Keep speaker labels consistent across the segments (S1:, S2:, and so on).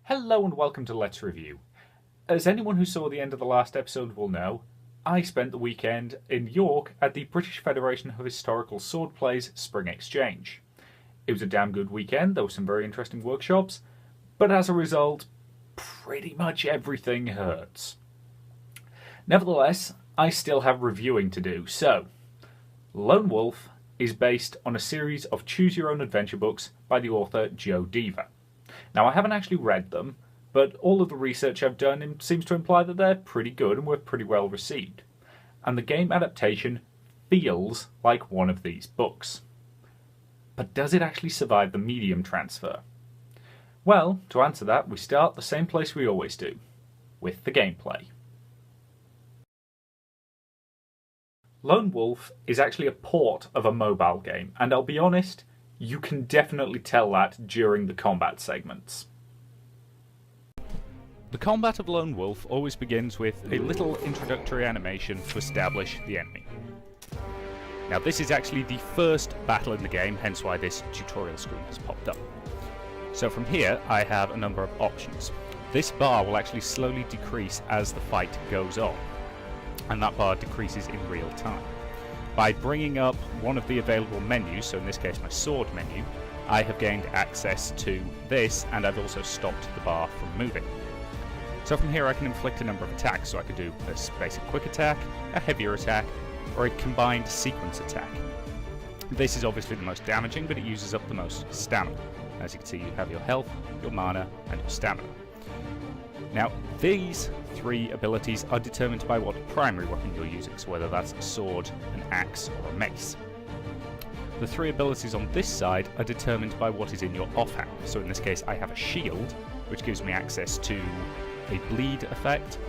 S1: Hello and welcome to Let's Review. As anyone who saw the end of the last episode will know, I spent the weekend in York at the British Federation of Historical Swordplay's Spring Exchange. It was a damn good weekend, there were some very interesting workshops, but as a result, pretty much everything hurts. Nevertheless, I still have reviewing to do, so Lone Wolf is based on a series of choose-your-own-adventure books by the author Joe Dever. Now, I haven't actually read them, but all of the research I've done seems to imply that they're pretty good and were pretty well received. And the game adaptation feels like one of these books. But does it actually survive the medium transfer? Well, to answer that, we start the same place we always do, with the gameplay. Lone Wolf is actually a port of a mobile game, and I'll be honest, you can definitely tell that during the combat segments. The combat of Lone Wolf always begins with a little introductory animation to establish the enemy. Now this is actually the first battle in the game, hence why this tutorial screen has popped up. So from here I have a number of options. This bar will actually slowly decrease as the fight goes on, and that bar decreases in real time. By bringing up one of the available menus, so in this case my sword menu, I have gained access to this, and I've also stopped the bar from moving. So from here I can inflict a number of attacks, so I could do a basic quick attack, a heavier attack, or a combined sequence attack. This is obviously the most damaging, but it uses up the most stamina. As you can see, you have your health, your mana, and your stamina. Now, these three abilities are determined by what primary weapon you're using, so whether that's a sword, an axe, or a mace. The three abilities on this side are determined by what is in your offhand. So in this case, I have a shield, which gives me access to a bleed effect,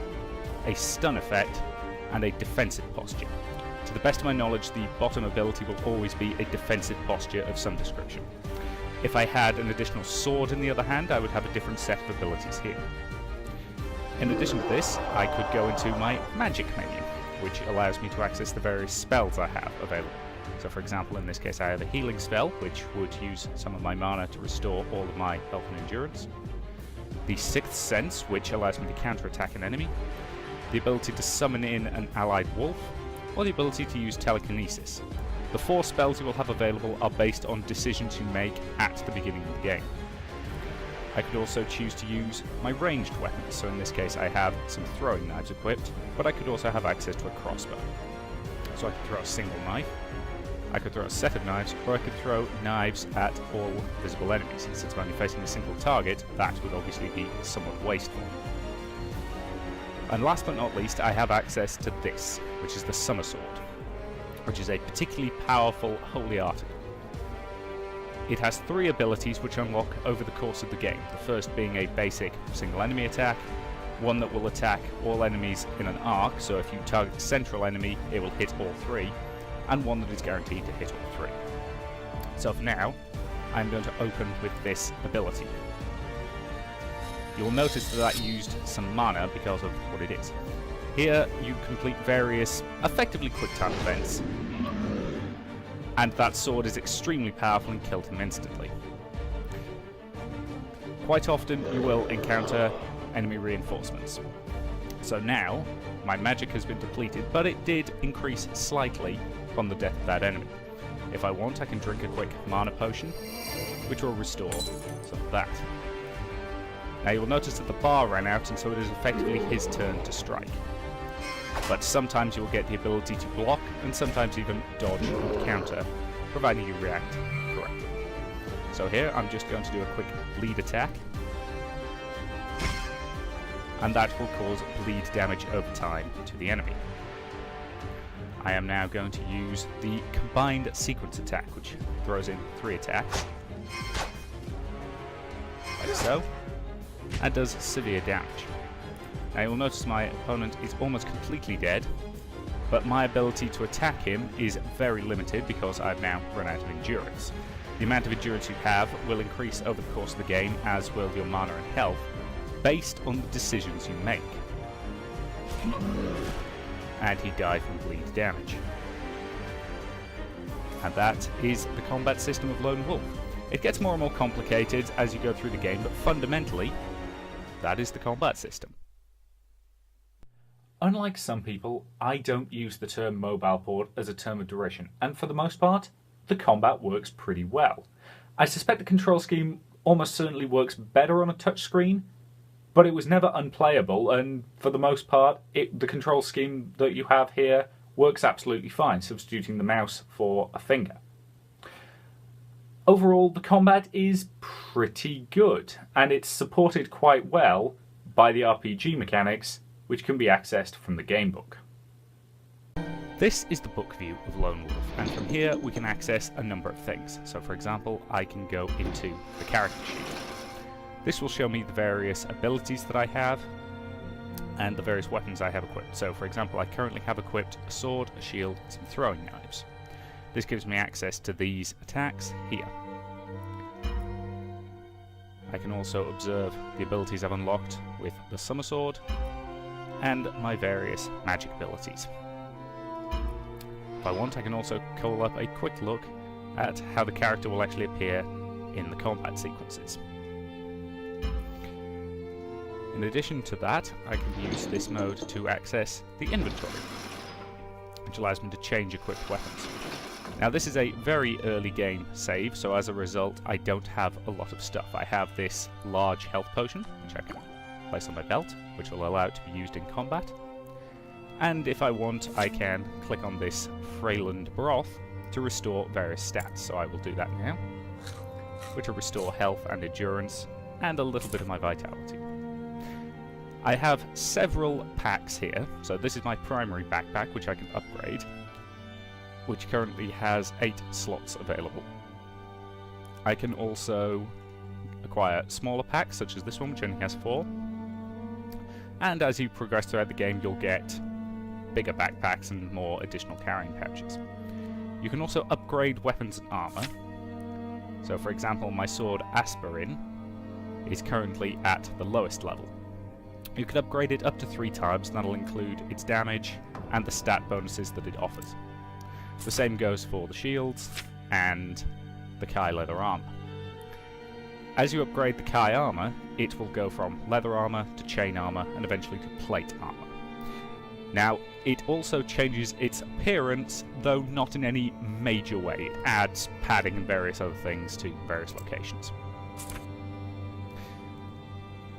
S1: a stun effect, and a defensive posture. To the best of my knowledge, the bottom ability will always be a defensive posture of some description. If I had an additional sword in the other hand, I would have a different set of abilities here. In addition to this, I could go into my magic menu, which allows me to access the various spells I have available. So for example, in this case I have a healing spell, which would use some of my mana to restore all of my health and endurance. The Sixth Sense, which allows me to counterattack an enemy. The ability to summon in an allied wolf, or the ability to use telekinesis. The four spells you will have available are based on decisions you make at the beginning of the game. I could also choose to use my ranged weapons, so in this case I have some throwing knives equipped, but I could also have access to a crossbow. So I could throw a single knife, I could throw a set of knives, or I could throw knives at all visible enemies. Since I'm only facing a single target, that would obviously be somewhat wasteful. And last but not least, I have access to this, which is the Summer Sword, which is a particularly powerful holy article. It has three abilities which unlock over the course of the game, the first being a basic single enemy attack, one that will attack all enemies in an arc, so if you target the central enemy it will hit all three, and one that is guaranteed to hit all three. So for now, I'm going to open with this ability. You'll notice that that used some mana because of what it is. Here you complete various, effectively quick time events, and that sword is extremely powerful and kills them instantly. Quite often you will encounter enemy reinforcements. So now, my magic has been depleted, but it did increase slightly upon the death of that enemy. If I want, I can drink a quick mana potion, which will restore some of that. Now you'll notice that the bar ran out, and so it is effectively his turn to strike. But sometimes you'll get the ability to block, and sometimes even dodge and counter, providing you react correctly. So here I'm just going to do a quick bleed attack, and that will cause bleed damage over time to the enemy. I am now going to use the combined sequence attack, which throws in 3 attacks, like so, and does severe damage. Now you'll notice my opponent is almost completely dead, but my ability to attack him is very limited because I've now run out of endurance. The amount of endurance you have will increase over the course of the game, as will your mana and health, based on the decisions you make. And he died from bleed damage. And that is the combat system of Lone Wolf. It gets more and more complicated as you go through the game, but fundamentally, that is the combat system. Unlike some people, I don't use the term mobile port as a term of derision, and for the most part, the combat works pretty well. I suspect the control scheme almost certainly works better on a touchscreen, but it was never unplayable, and for the most part, the control scheme that you have here works absolutely fine, substituting the mouse for a finger. Overall, the combat is pretty good, and it's supported quite well by the RPG mechanics, which can be accessed from the gamebook. This is the book view of Lone Wolf, and from here we can access a number of things. So for example, I can go into the character sheet. This will show me the various abilities that I have, and the various weapons I have equipped. So for example, I currently have equipped a sword, a shield, and some throwing knives. This gives me access to these attacks here. I can also observe the abilities I've unlocked with the summer sword, and my various magic abilities. If I want, I can also call up a quick look at how the character will actually appear in the combat sequences. In addition to that, I can use this mode to access the inventory, which allows me to change equipped weapons. Now this is a very early game save, so as a result I don't have a lot of stuff. I have this large health potion, which I can place on my belt, which will allow it to be used in combat. And if I want, I can click on this Freyland Broth to restore various stats. So I will do that now, which will restore health and endurance, and a little bit of my vitality. I have several packs here, so this is my primary backpack, which I can upgrade, which currently has 8 slots available. I can also acquire smaller packs, such as this one, which only has 4. And as you progress throughout the game, you'll get bigger backpacks and more additional carrying pouches. You can also upgrade weapons and armor. So for example, my sword Aspirin is currently at the lowest level. You can upgrade it up to 3 times, and that'll include its damage and the stat bonuses that it offers. The same goes for the shields and the Kai leather armor. As you upgrade the Kai armor, it will go from leather armor to chain armor and eventually to plate armor. Now, it also changes its appearance, though not in any major way. It adds padding and various other things to various locations.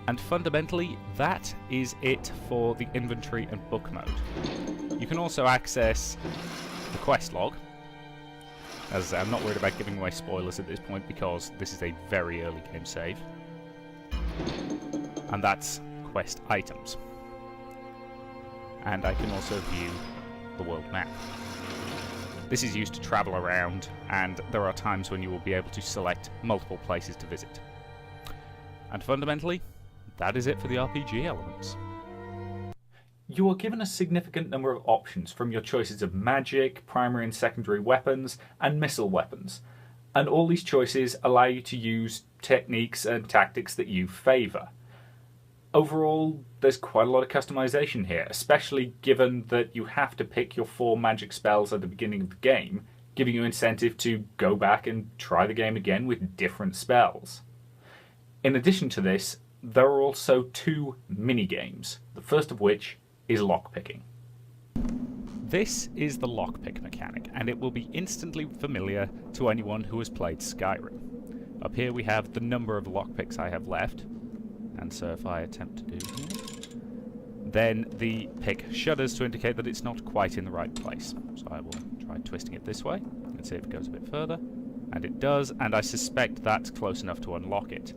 S1: And fundamentally, that is it for the inventory and book mode. You can also access the quest log. As I say, I'm not worried about giving away spoilers at this point because this is a very early game save. And that's quest items. And I can also view the world map. This is used to travel around, and there are times when you will be able to select multiple places to visit. And fundamentally, that is it for the RPG elements. You are given a significant number of options from your choices of magic, primary and secondary weapons, and missile weapons. And all these choices allow you to use techniques and tactics that you favour. Overall, there's quite a lot of customization here, especially given that you have to pick your 4 magic spells at the beginning of the game, giving you incentive to go back and try the game again with different spells. In addition to this, there are also 2 mini-games, the first of which is lockpicking. This is the lockpick mechanic, and it will be instantly familiar to anyone who has played Skyrim. Up here we have the number of lockpicks I have left, and so if I attempt to do here, then the pick shudders to indicate that it's not quite in the right place. So I will try twisting it this way, and see if it goes a bit further, and it does, and I suspect that's close enough to unlock it.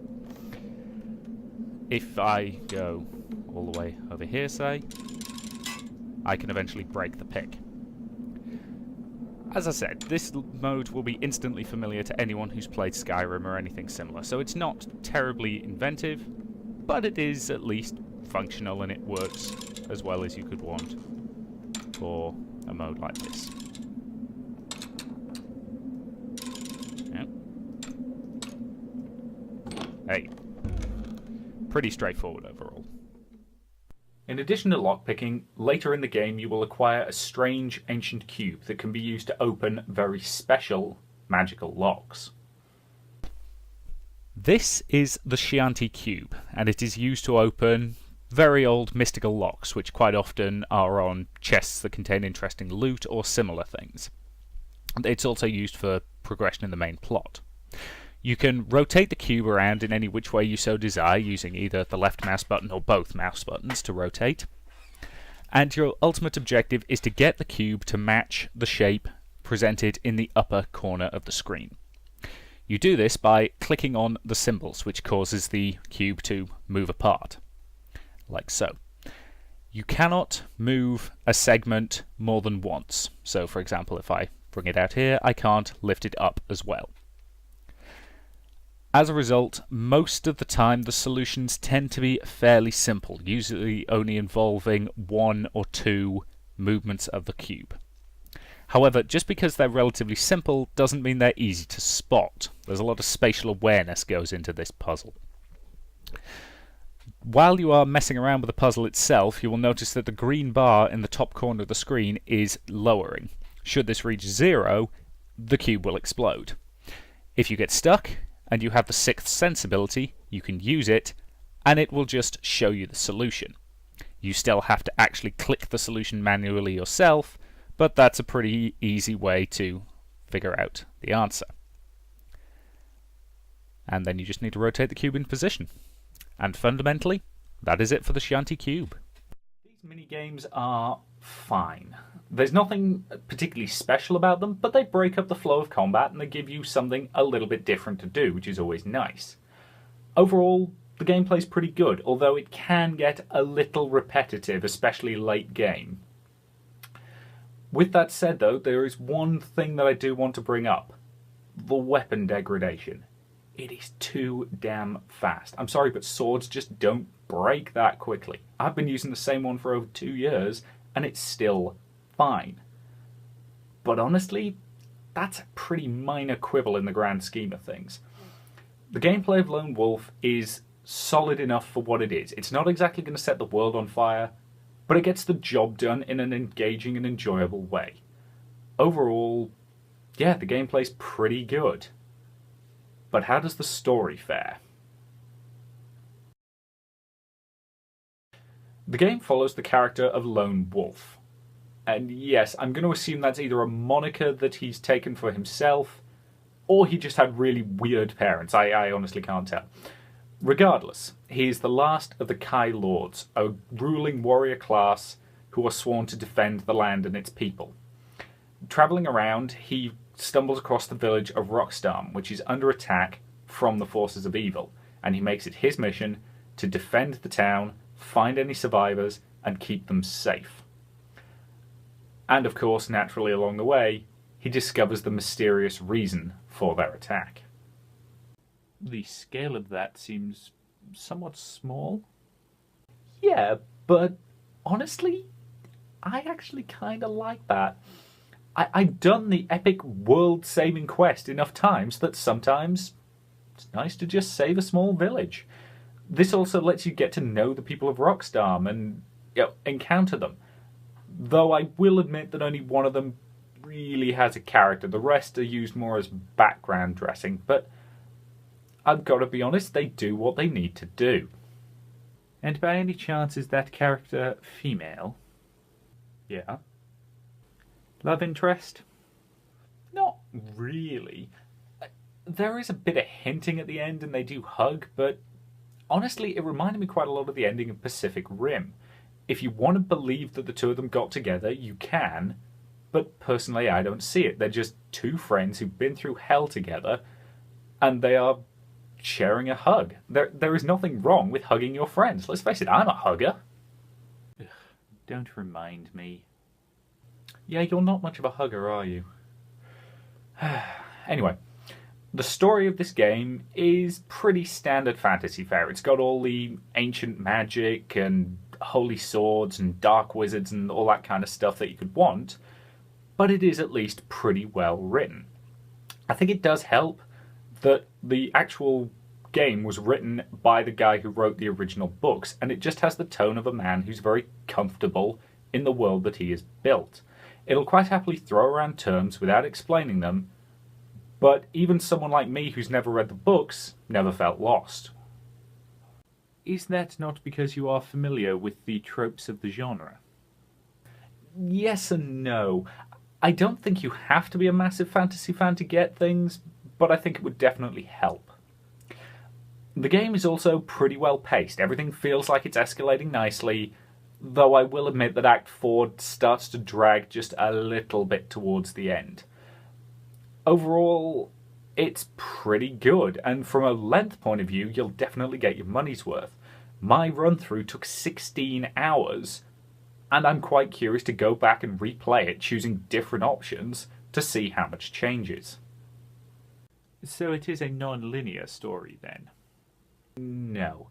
S1: If I go all the way over here, say, I can eventually break the pick. As I said, this mode will be instantly familiar to anyone who's played Skyrim or anything similar, so it's not terribly inventive, but it is at least functional and it works as well as you could want for a mode like this. Yep. Hey. Pretty straightforward overall. In addition to lockpicking, later in the game you will acquire a strange ancient cube that can be used to open very special magical locks. This is the Chianti Cube, and it is used to open very old mystical locks, which quite often are on chests that contain interesting loot or similar things. It's also used for progression in the main plot. You can rotate the cube around in any which way you so desire, using either the left mouse button or both mouse buttons to rotate. And your ultimate objective is to get the cube to match the shape presented in the upper corner of the screen. You do this by clicking on the symbols, which causes the cube to move apart, like so. You cannot move a segment more than once. So, for example, if I bring it out here, I can't lift it up as well. As a result, most of the time the solutions tend to be fairly simple, usually only involving one or two movements of the cube. However, just because they're relatively simple doesn't mean they're easy to spot. There's a lot of spatial awareness goes into this puzzle. While you are messing around with the puzzle itself, you will notice that the green bar in the top corner of the screen is lowering. Should this reach 0, the cube will explode. If you get stuck, and you have the sixth sense ability, you can use it, and it will just show you the solution. You still have to actually click the solution manually yourself, but that's a pretty easy way to figure out the answer. And then you just need to rotate the cube in position. And fundamentally, that is it for the Chianti Cube. These mini-games are fine. There's nothing particularly special about them, but they break up the flow of combat and they give you something a little bit different to do, which is always nice. Overall, the gameplay's pretty good, although it can get a little repetitive, especially late game. With that said though, there is one thing that I do want to bring up. The weapon degradation. It is too damn fast. I'm sorry, but swords just don't break that quickly. I've been using the same one for over 2 years, and it's still fine. But honestly, that's a pretty minor quibble in the grand scheme of things. The gameplay of Lone Wolf is solid enough for what it is. It's not exactly going to set the world on fire, but it gets the job done in an engaging and enjoyable way. Overall, yeah, the gameplay's pretty good. But how does the story fare? The game follows the character of Lone Wolf. And yes, I'm going to assume that's either a moniker that he's taken for himself, or he just had really weird parents. I honestly can't tell. Regardless, he is the last of the Kai Lords, a ruling warrior class who are sworn to defend the land and its people. Travelling around, he stumbles across the village of Rockstarm, which is under attack from the forces of evil, and he makes it his mission to defend the town, find any survivors, and keep them safe. And of course, naturally along the way, he discovers the mysterious reason for their attack. The scale of that seems somewhat small. Yeah, but honestly, I actually kind of like that. I've done the epic world-saving quest enough times that sometimes it's nice to just save a small village. This also lets you get to know the people of Rockstarm and encounter them. Though I will admit that only one of them really has a character. The rest are used more as background dressing, but I've got to be honest, they do what they need to do. And by any chance is that character female? Yeah. Love interest? Not really. There is a bit of hinting at the end and they do hug, but honestly it reminded me quite a lot of the ending of Pacific Rim. If you want to believe that the two of them got together, you can, but personally I don't see it. They're just two friends who've been through hell together and they are sharing a hug. There is nothing wrong with hugging your friends. Let's face it, I'm a hugger. Ugh, don't remind me. Yeah, you're not much of a hugger, are you? Anyway, the story of this game is pretty standard fantasy fare. It's got all the ancient magic and holy swords and dark wizards and all that kind of stuff that you could want, but it is at least pretty well written. I think it does help that the actual game was written by the guy who wrote the original books, and it just has the tone of a man who's very comfortable in the world that he has built. It'll quite happily throw around terms without explaining them, but even someone like me who's never read the books never felt lost. Is that not because you are familiar with the tropes of the genre? Yes and no. I don't think you have to be a massive fantasy fan to get things, but I think it would definitely help. The game is also pretty well paced. Everything feels like it's escalating nicely, though I will admit that Act 4 starts to drag just a little bit towards the end. Overall, it's pretty good, and from a length point of view, you'll definitely get your money's worth. My run-through took 16 hours, and I'm quite curious to go back and replay it, choosing different options to see how much changes. So it is a non-linear story, then? No.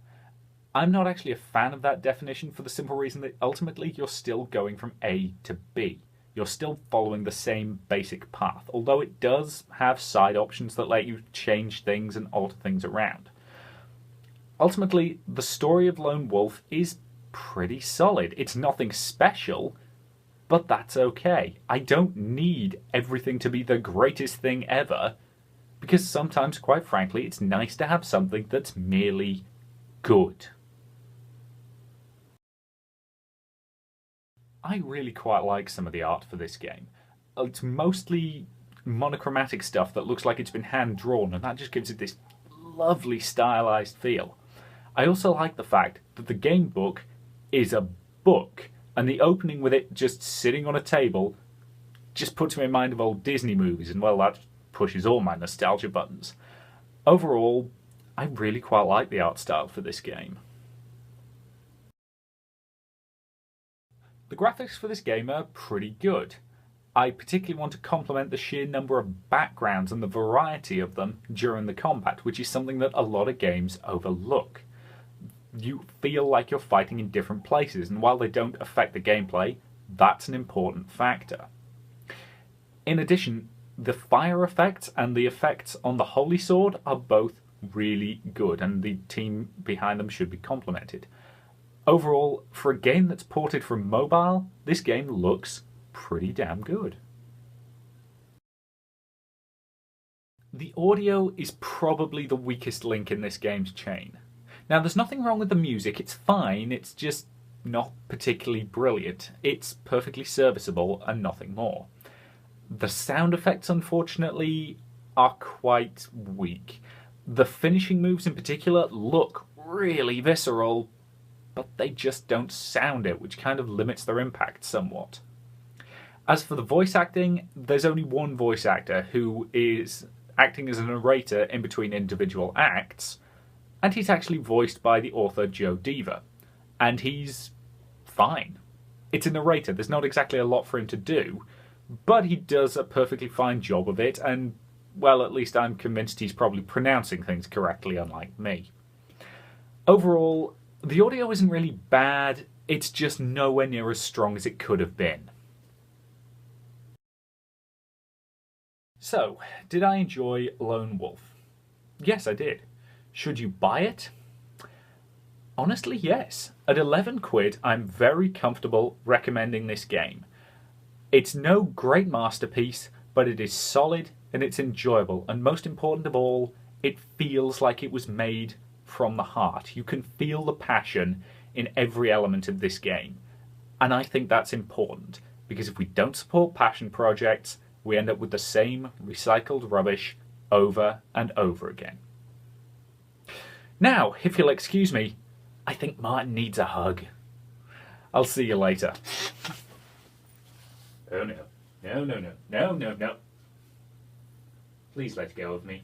S1: I'm not actually a fan of that definition for the simple reason that ultimately you're still going from A to B. You're still following the same basic path, although it does have side options that let you change things and alter things around. Ultimately, the story of Lone Wolf is pretty solid. It's nothing special, but that's okay. I don't need everything to be the greatest thing ever, because sometimes, quite frankly, it's nice to have something that's merely good. I really quite like some of the art for this game. It's mostly monochromatic stuff that looks like it's been hand-drawn, and that just gives it this lovely stylized feel. I also like the fact that the game book is a book, and the opening with it just sitting on a table just puts me in mind of old Disney movies, and well, that pushes all my nostalgia buttons. Overall, I really quite like the art style for this game. The graphics for this game are pretty good. I particularly want to compliment the sheer number of backgrounds and the variety of them during the combat, which is something that a lot of games overlook. You feel like you're fighting in different places, and while they don't affect the gameplay, that's an important factor. In addition, the fire effects and the effects on the Holy Sword are both really good, and the team behind them should be complimented. Overall, for a game that's ported from mobile, this game looks pretty damn good. The audio is probably the weakest link in this game's chain. Now, there's nothing wrong with the music, it's fine, it's just not particularly brilliant. It's perfectly serviceable and nothing more. The sound effects, unfortunately, are quite weak. The finishing moves in particular look really visceral, but they just don't sound it, which kind of limits their impact somewhat. As for the voice acting, there's only one voice actor who is acting as a narrator in between individual acts, and he's actually voiced by the author Joe Deaver, and he's fine. It's a narrator, there's not exactly a lot for him to do, but he does a perfectly fine job of it, and, well, at least I'm convinced he's probably pronouncing things correctly, unlike me. Overall, the audio isn't really bad, it's just nowhere near as strong as it could have been. So, did I enjoy Lone Wolf? Yes, I did. Should you buy it? Honestly, yes. At 11 quid, I'm very comfortable recommending this game. It's no great masterpiece, but it is solid and it's enjoyable, and most important of all, it feels like it was made from the heart. You can feel the passion in every element of this game, and I think that's important, because if we don't support passion projects, we end up with the same recycled rubbish over and over again. Now, if you'll excuse me, I think Martin needs a hug. I'll see you later. Oh no. No, no, no. No, no, no. Please let go of me.